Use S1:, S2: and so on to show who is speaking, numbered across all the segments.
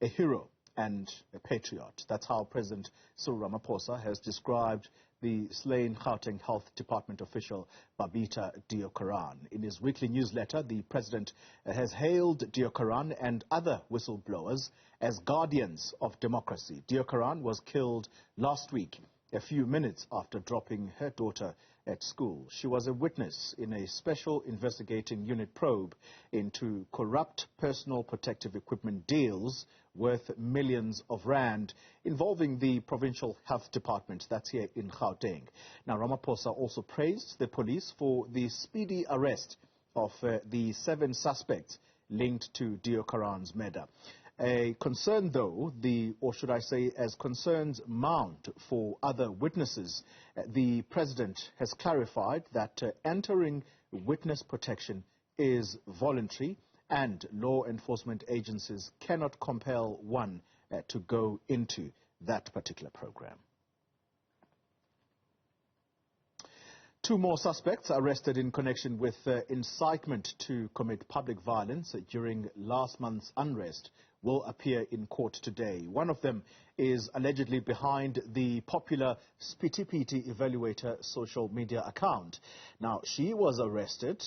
S1: a hero and a patriot. That's how President Cyril Ramaphosa has described the slain Gauteng Health Department official Babita Deokaran. In his weekly newsletter, the president has hailed Deokaran and other whistleblowers as guardians of democracy. Deokaran was killed last week, a few minutes after dropping her daughter at school. She was a witness in a special investigating unit probe into corrupt personal protective equipment deals worth millions of rand involving the provincial health department that's here in Gauteng. Now, Ramaphosa also praised the police for the speedy arrest of the 7 suspects linked to Deokaran's murder. A concern, though, or should I say, as concerns mount for other witnesses, the president has clarified that entering witness protection is voluntary and law enforcement agencies cannot compel one to go into that particular program. 2 more suspects arrested in connection with incitement to commit public violence during last month's unrest will appear in court today. One of them is allegedly behind the popular Spiti Piti Evaluator social media account. Now, she was arrested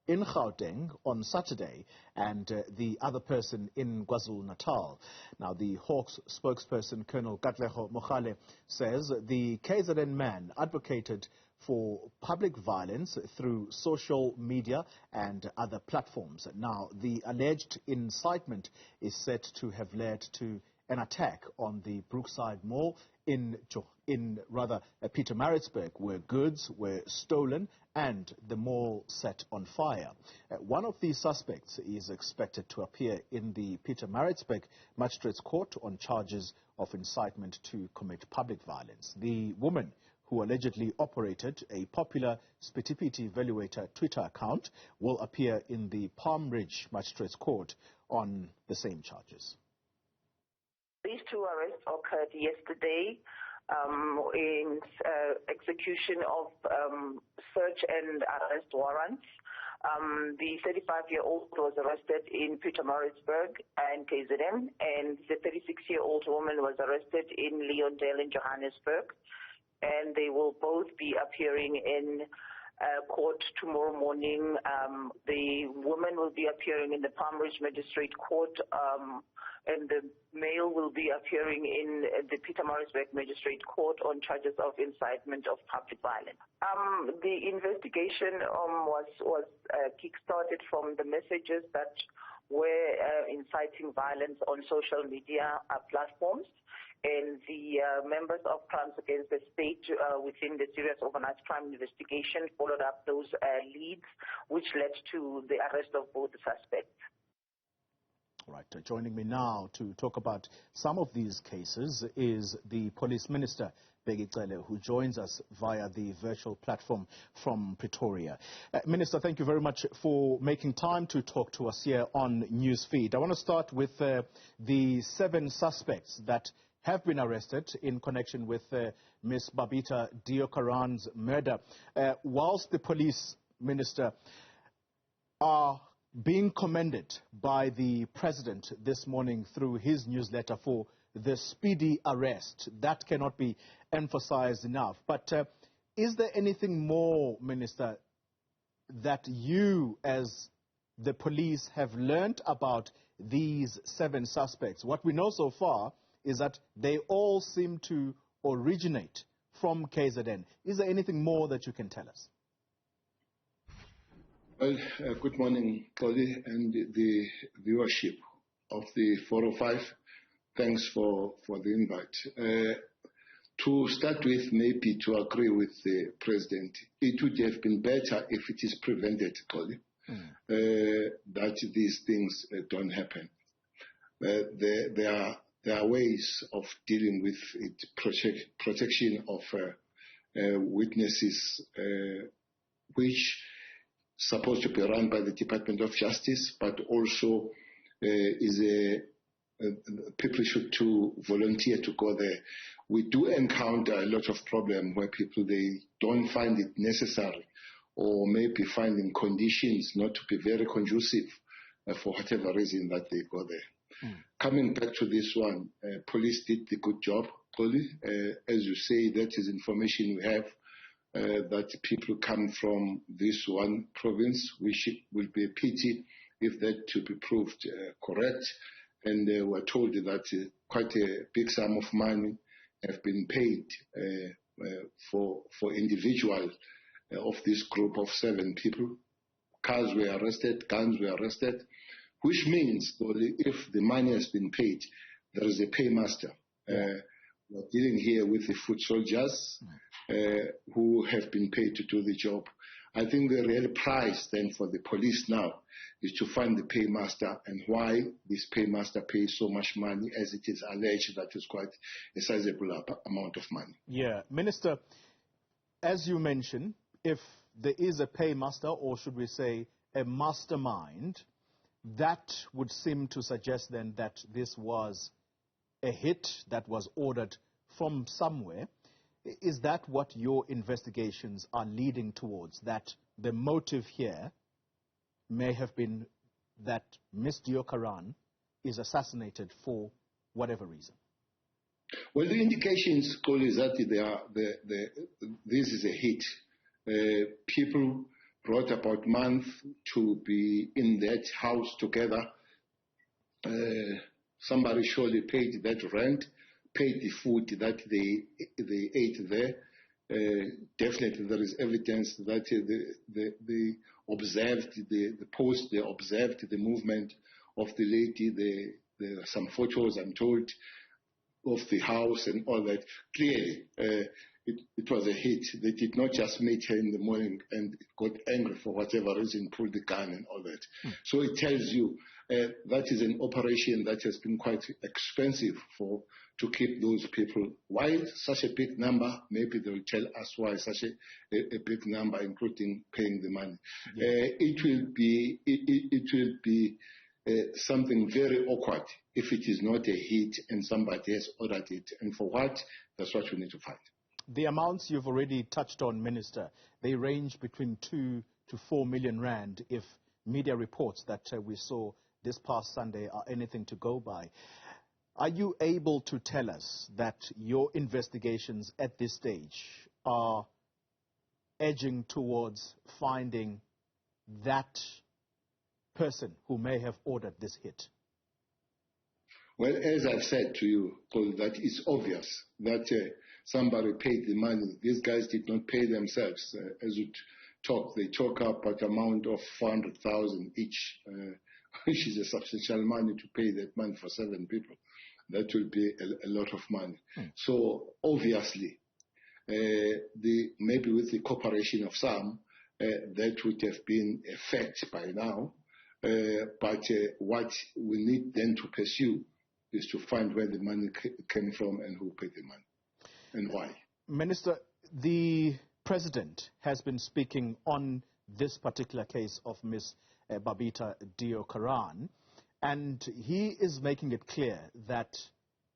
S1: in Gauteng on Saturday, and the other person in KwaZulu-Natal. Now, the Hawks spokesperson, Colonel Katlego Mogale, says the KZN man advocated for public violence through social media and other platforms. Now, the alleged incitement is said to have led to an attack on the Brookside Mall in Pietermaritzburg, where goods were stolen and the mall set on fire. One of these suspects is expected to appear in the Pietermaritzburg Magistrates Court on charges of incitement to commit public violence. The woman who allegedly operated a popular Spiti Piti Evaluator Twitter account will appear in the Palm Ridge Magistrates Court on the same charges.
S2: These 2 arrests occurred yesterday in execution of search and arrest warrants. The 35-year-old was arrested in Pietermaritzburg and KZN, and the 36-year-old woman was arrested in Leondale in Johannesburg. And they will both be appearing in court tomorrow morning. The woman will be appearing in the Palm Ridge Magistrate Court, and the male will be appearing in the Pietermaritzburg Magistrate Court on charges of incitement of public violence. The investigation was kick-started from the messages that were inciting violence on social media platforms. And the members of Crimes Against the State within the Serious Organized Crime Investigation followed up those leads, which led to the arrest of both the suspects.
S1: Right. Joining me now to talk about some of these cases is the Police Minister, Bheki Cele, who joins us via the virtual platform from Pretoria. Minister, thank you very much for making time to talk to us here on Newsfeed. I want to start with the 7 suspects that have been arrested in connection with Ms. Babita Deokaran's murder. Whilst the police minister are being commended by the president this morning through his newsletter for the speedy arrest, that cannot be emphasized enough. But is there anything more, Minister, that you as the police have learned about these 7 suspects? What we know so far is that they all seem to originate from KZN. Is there anything more that you can tell us?
S3: Well, good morning, Tolly, and the viewership of the 405. Thanks for the invite. To start with, maybe to agree with the President, it would have been better if it is prevented, Tolly, that these things don't happen. There are ways of dealing with it, protection of witnesses, which supposed to be run by the Department of Justice, but also people should to volunteer to go there. We do encounter a lot of problem where people, they don't find it necessary, or maybe finding conditions not to be very conducive for whatever reason that they go there. Coming back to this one, police did the good job, Xoli. As you say, that is information we have, that people come from this one province, which will be a pity if that to be proved correct. And we're told that quite a big sum of money have been paid for individuals of this group of 7 people. Cars were arrested, guns were arrested, which means if the money has been paid, there is a paymaster. We're dealing here with the foot soldiers who have been paid to do the job. I think the real prize then for the police now is to find the paymaster and why this paymaster pays so much money, as it is alleged that is quite a sizable amount of money.
S1: Yeah, Minister, as you mentioned, if there is a paymaster, or should we say a mastermind, that would seem to suggest then that this was a hit that was ordered from somewhere. Is that what your investigations are leading towards, that the motive here may have been that Ms. Deokaran is assassinated for whatever reason?
S3: Well, the indications, Cole, is that this is a hit. People brought about a month to be in that house together. Somebody surely paid that rent, paid the food that they ate there. Definitely there is evidence that they observed the post, they observed the movement of the lady. There are some photos, I'm told, of the house and all that. Clearly, it was a hit. They did not just meet her in the morning and got angry for whatever reason, pulled the gun and all that. So it tells you that is an operation that has been quite expensive to keep those people. Why such a big number? Maybe they will tell us why such a big number, including paying the money. It will be something very awkward if it is not a hit and somebody has ordered it. And for what? That's what we need to find.
S1: The amounts you've already touched on, Minister, they range between 2 to 4 million rand if media reports that we saw this past Sunday are anything to go by. Are you able to tell us that your investigations at this stage are edging towards finding that person who may have ordered this hit?
S3: Well, as I've said to you, Paul, that it's obvious that somebody paid the money. These guys did not pay themselves. As we talk, they talk about amount of 400,000 each, which is a substantial money to pay that money for 7 people. That will be a lot of money. So obviously, maybe with the cooperation of some, that would have been a fact by now. But what we need then to pursue is to find where the money came from and who paid the money and why.
S1: Minister, the President has been speaking on this particular case of Ms. Babita Deokaran, and he is making it clear that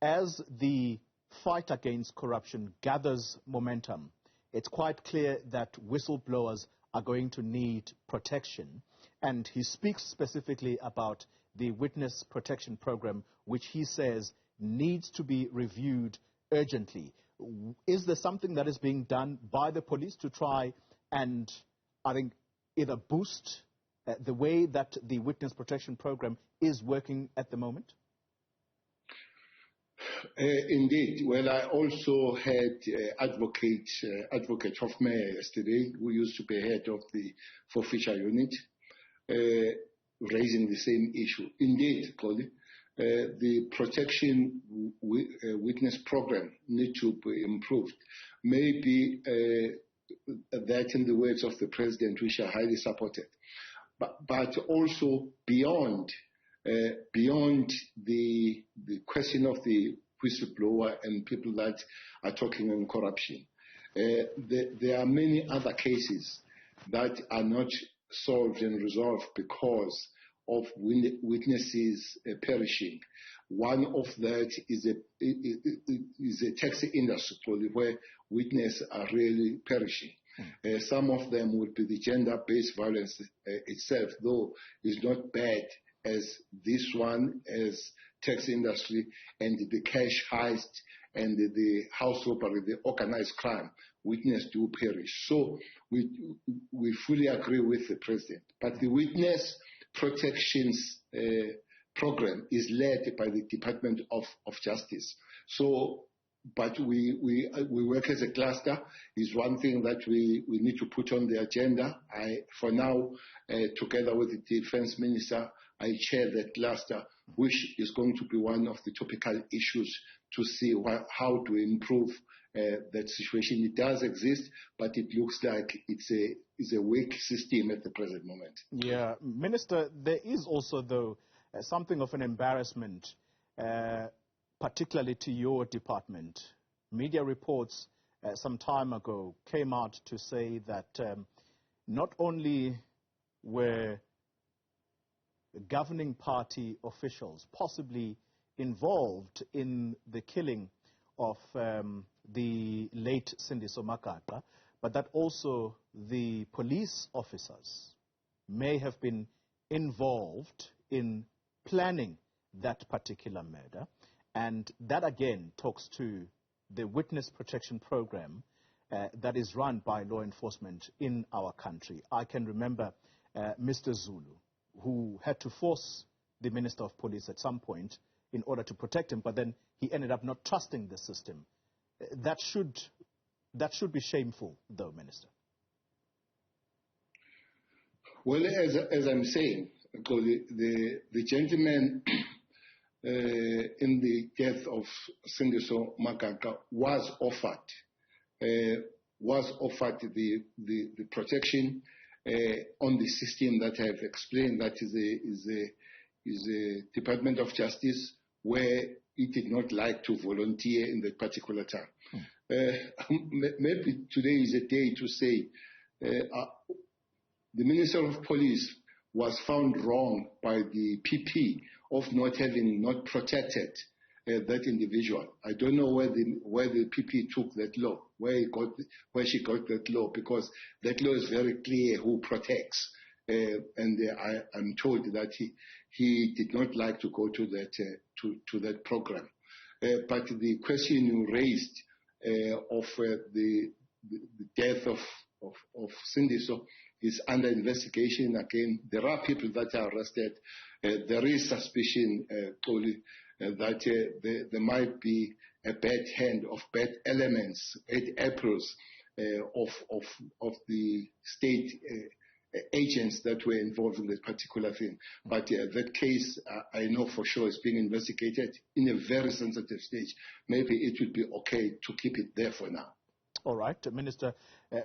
S1: as the fight against corruption gathers momentum, it's quite clear that whistleblowers are going to need protection. And he speaks specifically about the Witness Protection Program, which he says needs to be reviewed urgently. Is there something that is being done by the police to try and, I think, either boost the way that the Witness Protection Program is working at the moment?
S3: Indeed. Well, I also had Advocate Hofmeyer yesterday, who used to be head of the forfeiture unit, raising the same issue. Indeed, Cody, the protection witness program needs to be improved. Maybe that, in the words of the President, which are highly supported, but also beyond the question of the whistleblower and people that are talking on corruption. There are many other cases that are not solved and resolved because of witnesses perishing. One of that is a taxi industry where witnesses are really perishing. Some of them would be the gender-based violence itself, though it's not bad as this one, as tax industry and the cash heist and the house robbery, the organized crime, witness do perish. So we fully agree with the President. But the witness protections program is led by the Department of Justice. So, but we work as a cluster is one thing that we need to put on the agenda. For now, together with the Defense Minister, I chair that cluster, which is going to be one of the topical issues to see how to improve that situation. It does exist, but it looks like it's a weak system at the present moment.
S1: Yeah, Minister, there is also, though, something of an embarrassment, particularly to your department. Media reports some time ago came out to say that not only were governing party officials possibly involved in the killing of the late Sindiso Makaka, but that also the police officers may have been involved in planning that particular murder. And that again talks to the witness protection program that is run by law enforcement in our country. I can remember Mr. Zulu, who had to force the Minister of Police at some point in order to protect him, but then he ended up not trusting the system. That should be shameful, though, Minister.
S3: Well, as I'm saying, the gentleman in the death of Sindiso Makaka was offered the protection on the system that I have explained. That is a Department of Justice where he did not like to volunteer in that particular time. Maybe today is a day to say the Minister of Police was found wrong by the PP of not having protected that individual. I don't know where the PP took that law, where she got that law, because that law is very clear who protects. I'm told that he did not like to go to that program. But the question you raised of the death of Sindiso is under investigation. Again, there are people that are arrested. There is suspicion, that there might be a bad hand of bad elements, bad apples of the state agents that were involved in that particular thing. But that case, I know for sure, is being investigated in a very sensitive stage. Maybe it would be okay to keep it there for now.
S1: All right. Minister,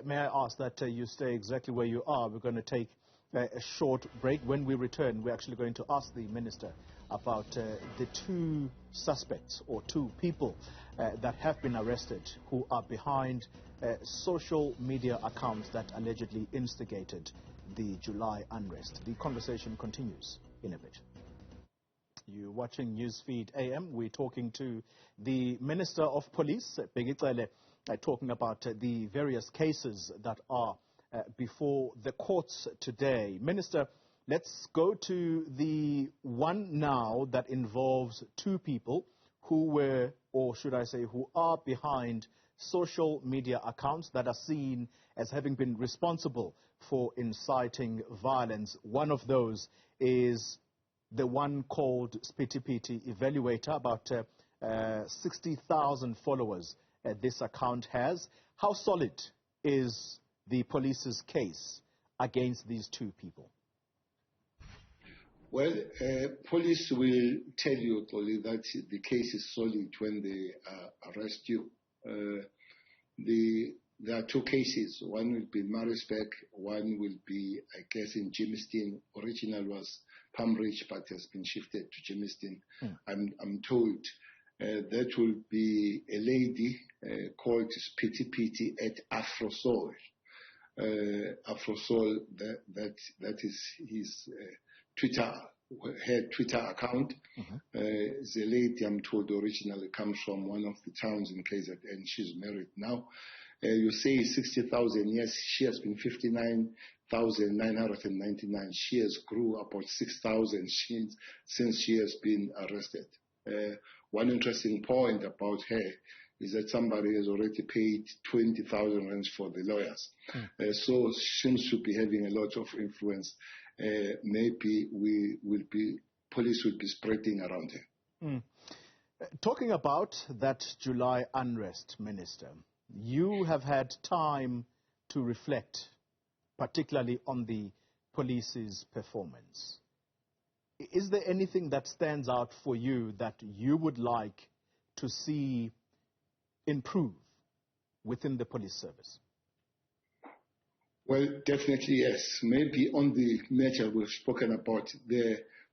S1: may I ask that you stay exactly where you are? We're going to take a short break. When we return, we're actually going to ask the Minister about the two suspects or two people that have been arrested who are behind social media accounts that allegedly instigated the July unrest. The conversation continues in a bit. You're watching Newsfeed AM. We're talking to the Minister of Police, Bheki Cele, talking about the various cases that are before the courts today. Minister, let's go to the one now that involves two people who were, or should I say, who are behind social media accounts that are seen as having been responsible for inciting violence. One of those is the one called Spiti Piti Evaluator, about 60,000 followers this account has. How solid is the police's case against these two people?
S3: Well, police will tell you, Toli, that the case is solid when they arrest you. There are two cases. One will be in Maritzburg, one will be, I guess, in Germiston. Original was Palm Ridge, but has been shifted to Germiston. I'm told that will be a lady called Spiti Piti at Afrosol. Afrosol, that is his her Twitter account. The lady, I'm told, originally comes from one of the towns in KZN, and she's married now. You say 60,000, yes, she has been 59,999. She has grew about 6,000 since she has been arrested. One interesting point about her is that somebody has already paid 20,000 rands for the lawyers. So she seems to be having a lot of influence. Maybe police will be spreading around her.
S1: Talking about that July unrest, Minister, you have had time to reflect, particularly on the police's performance. Is there anything that stands out for you that you would like to see improve within the police service?
S3: Well, definitely yes. Maybe on the measure we've spoken about,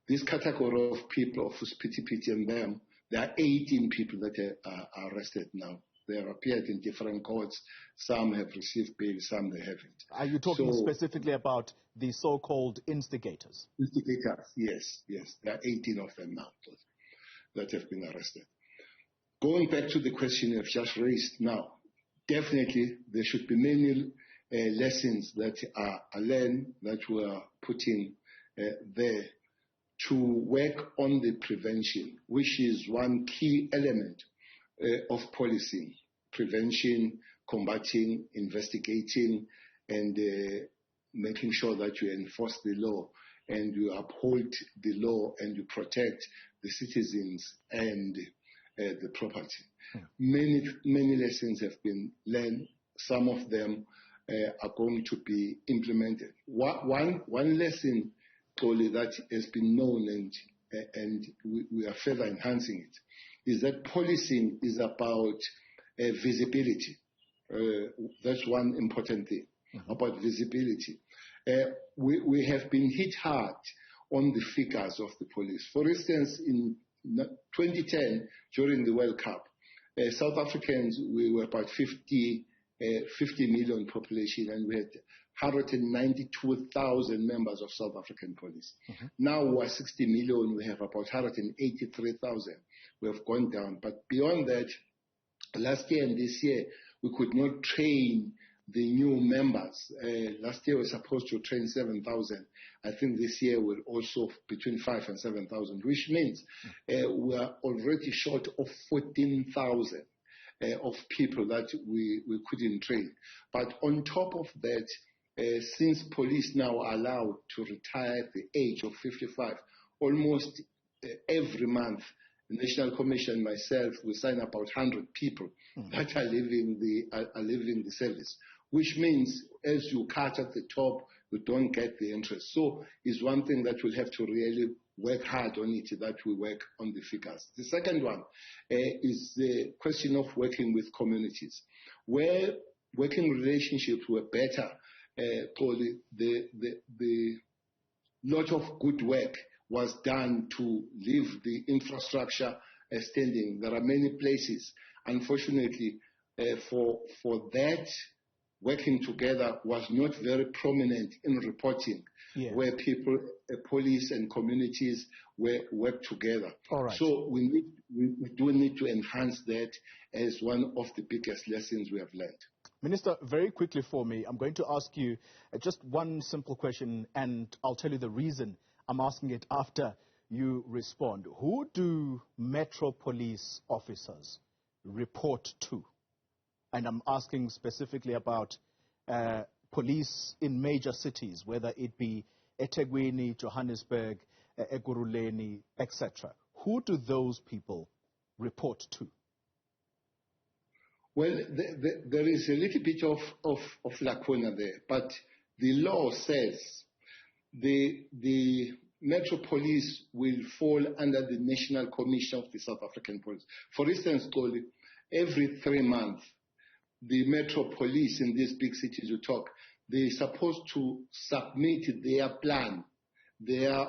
S3: this category of people, of Piti and them, there are 18 people that are arrested now. They have appeared in different courts. Some have received bail, some they haven't.
S1: Are you talking specifically about the so-called instigators?
S3: Instigators, yes. There are 18 of them now that have been arrested. Going back to the question you've just raised now, definitely there should be many lessons that are learned that were put in there to work on the prevention, which is one key element of policing. Prevention, combating, investigating, and making sure that you enforce the law and you uphold the law and you protect the citizens and the property. Many lessons have been learned. Some of them are going to be implemented. One lesson, Toli, that has been known and we are further enhancing it, is that policing is about visibility. That's one important thing, about visibility. We have been hit hard on the figures of the police. For instance, in 2010, during the World Cup, South Africans, we were about 50 million population, and we had 192,000 members of South African police. Now we are 60 million, we have about 183,000. We have gone down. But beyond that, last year and this year, we could not train the new members. Last year we were supposed to train 7,000. I think this year we're also between 5,000 and 7,000, which means we are already short of 14,000 of people that we couldn't train. But on top of that, since police now are allowed to retire at the age of 55, almost every month, the National Commission, myself, we sign about 100 people that are leaving the service, which means as you cut at the top, you don't get the interest. So it's one thing that we'll have to really work hard on it, that we work on the figures. The second one is the question of working with communities. Where working relationships were better, the lot of good work was done to leave the infrastructure standing. There are many places, unfortunately, for that working together was not very prominent in reporting, where people, police and communities work together.
S1: All right.
S3: So we do need to enhance that as one of the biggest lessons we have learned.
S1: Minister, very quickly for me, I'm going to ask you just one simple question, and I'll tell you the reason I'm asking it after you respond. Who do Metro Police officers report to? And I'm asking specifically about police in major cities, whether it be eThekwini, Johannesburg, Ekurhuleni, etc. Who do those people report to?
S3: Well, there is a little bit of lacuna there, but the law says the Metro Police will fall under the National Commission of the South African Police. For instance, every 3 months, the Metro Police in these big cities you talk, they're supposed to submit their plan, their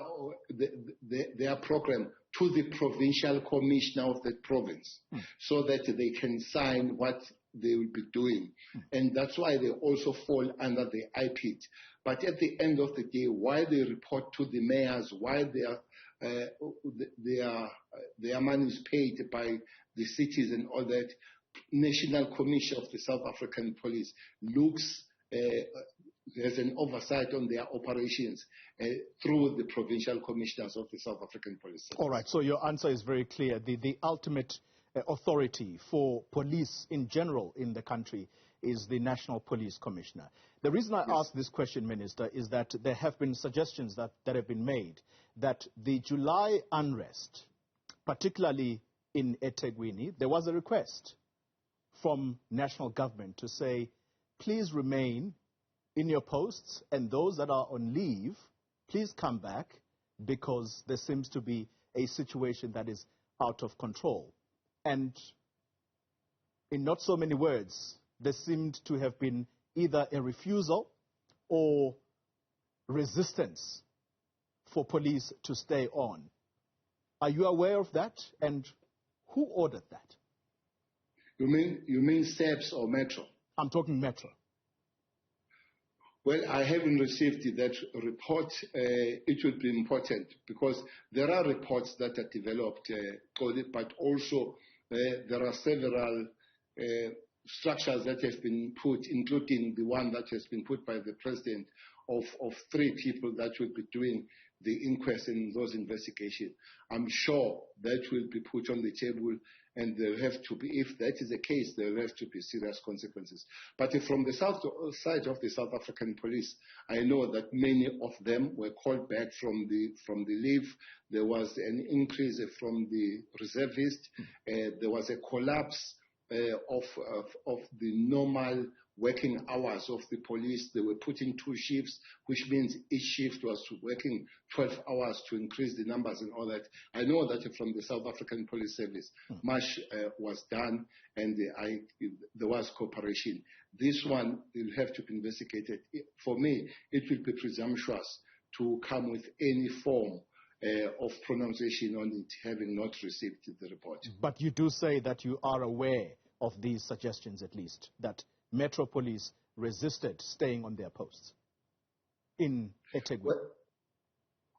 S3: program to the provincial commissioner of the province so that they can sign what they will be doing. And that's why they also fall under the IPIT. But at the end of the day, why they report to the mayors, why their money is paid by the cities and all that, National Commission of the South African Police looks has an oversight on their operations through the provincial commissioners of the South African Police Service.
S1: All right, so your answer is very clear. The ultimate authority for police in general in the country is the National Police Commissioner. The reason I ask this question, Minister, is that there have been suggestions that have been made that the July unrest, particularly in eThekwini, there was a request from national government to say, please remain in your posts, and those that are on leave, please come back, because there seems to be a situation that is out of control. And in not so many words, there seemed to have been either a refusal or resistance for police to stay on. Are you aware of that? And who ordered that?
S3: You mean SAPS or Metro?
S1: I'm talking Metro.
S3: Well, I haven't received that report. It would be important because there are reports that are developed, but also there are several structures that have been put, including the one that has been put by the president of 3 people that will be doing the inquest in those investigations. I'm sure that will be put on the table, and there have to be, if that is the case, there have to be serious consequences. But from the side of the South African police, I know that many of them were called back from the leave. There was an increase from the reservists. There was a collapse of the normal working hours of the police. They were putting 2 shifts, which means each shift was working 12 hours to increase the numbers and all that. I know that from the South African Police Service, much was done, and there was cooperation. This one will have to be investigated. For me, it will be presumptuous to come with any form of pronunciation on it, having not received the report.
S1: But you do say that you are aware of these suggestions, at least, that Metro Police resisted staying on their posts in eThekwini.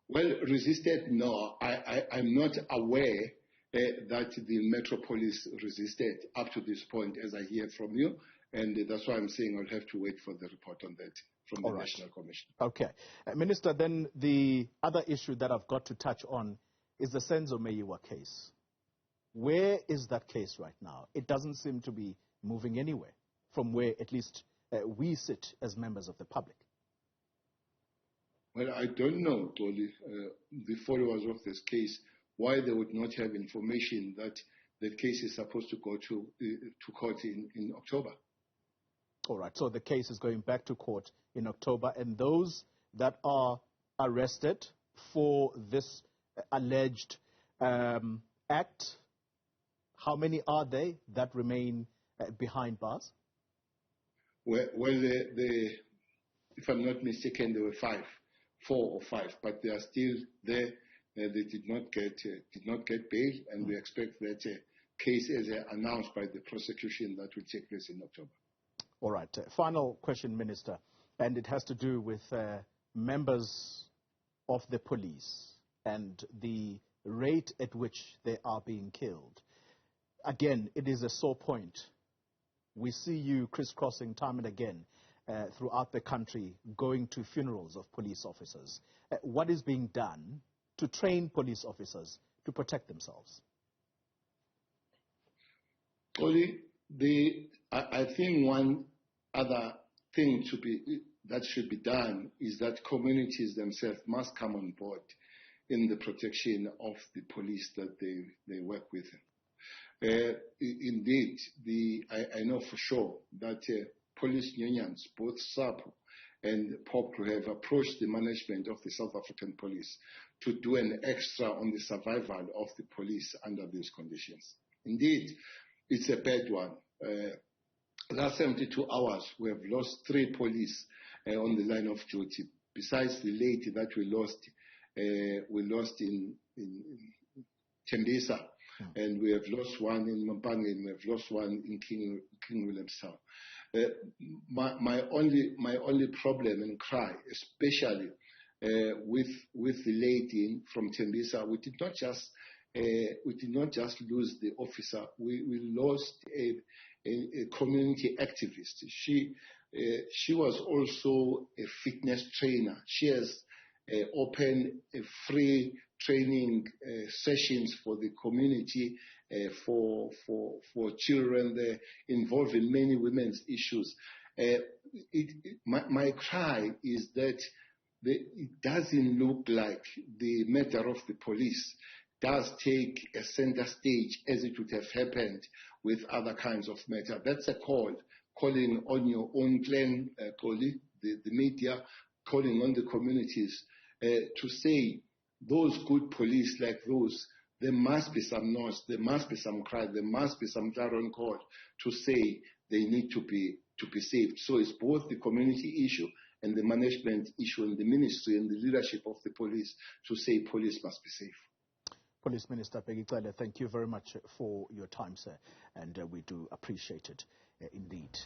S3: Well, resisted, no. I'm not aware that the Metro Police resisted up to this point, as I hear from you, and that's why I'm saying I'll have to wait for the report on that from the National Commission.
S1: Okay. Minister, then the other issue that I've got to touch on is the Senzo Meyiwa case. Where is that case right now? It doesn't seem to be moving anywhere from where at least we sit as members of the public.
S3: Well, I don't know, Toli, the followers of this case, why they would not have information that the case is supposed to go to court in October.
S1: All right, so the case is going back to court in October, and those that are arrested for this alleged act, how many are they that remain behind bars?
S3: Well, if I'm not mistaken, there were 4 or 5, but they are still there. They did not get bail, and we expect that case as announced by the prosecution that will take place in October.
S1: All right. Final question, Minister, and it has to do with members of the police and the rate at which they are being killed. Again, it is a sore point. We see you crisscrossing time and again throughout the country, going to funerals of police officers. What is being done to train police officers to protect themselves?
S3: Only I think one other thing that should be done is that communities themselves must come on board in the protection of the police that they work with. Indeed, I know for sure that police unions, both SAPO and POP, have approached the management of the South African police to do an extra on the survival of the police under these conditions. Indeed, it's a bad one. Last 72 hours, we have lost 3 police on the line of duty, besides the lady that we lost in Tembisa, and we have lost one in Mampangeni, and we have lost one in King Williamstown. My only problem and cry, especially with the lady from Tembisa, we did not just lose the officer. We lost a community activist. She was also a fitness trainer. She has opened free training sessions for the community, for children there, involved in many women's issues. My cry is that it doesn't look like the matter of the police does take a center stage as it would have happened with other kinds of matter. That's a calling on your own clan, the media, calling on the communities to say those good police like those, there must be some noise, there must be some cry, there must be some clarion call to say they need to be saved. So it's both the community issue and the management issue and the ministry and the leadership of the police to say police must be safe.
S1: Police Minister Bheki Cele, thank you very much for your time, sir, and we do appreciate it indeed.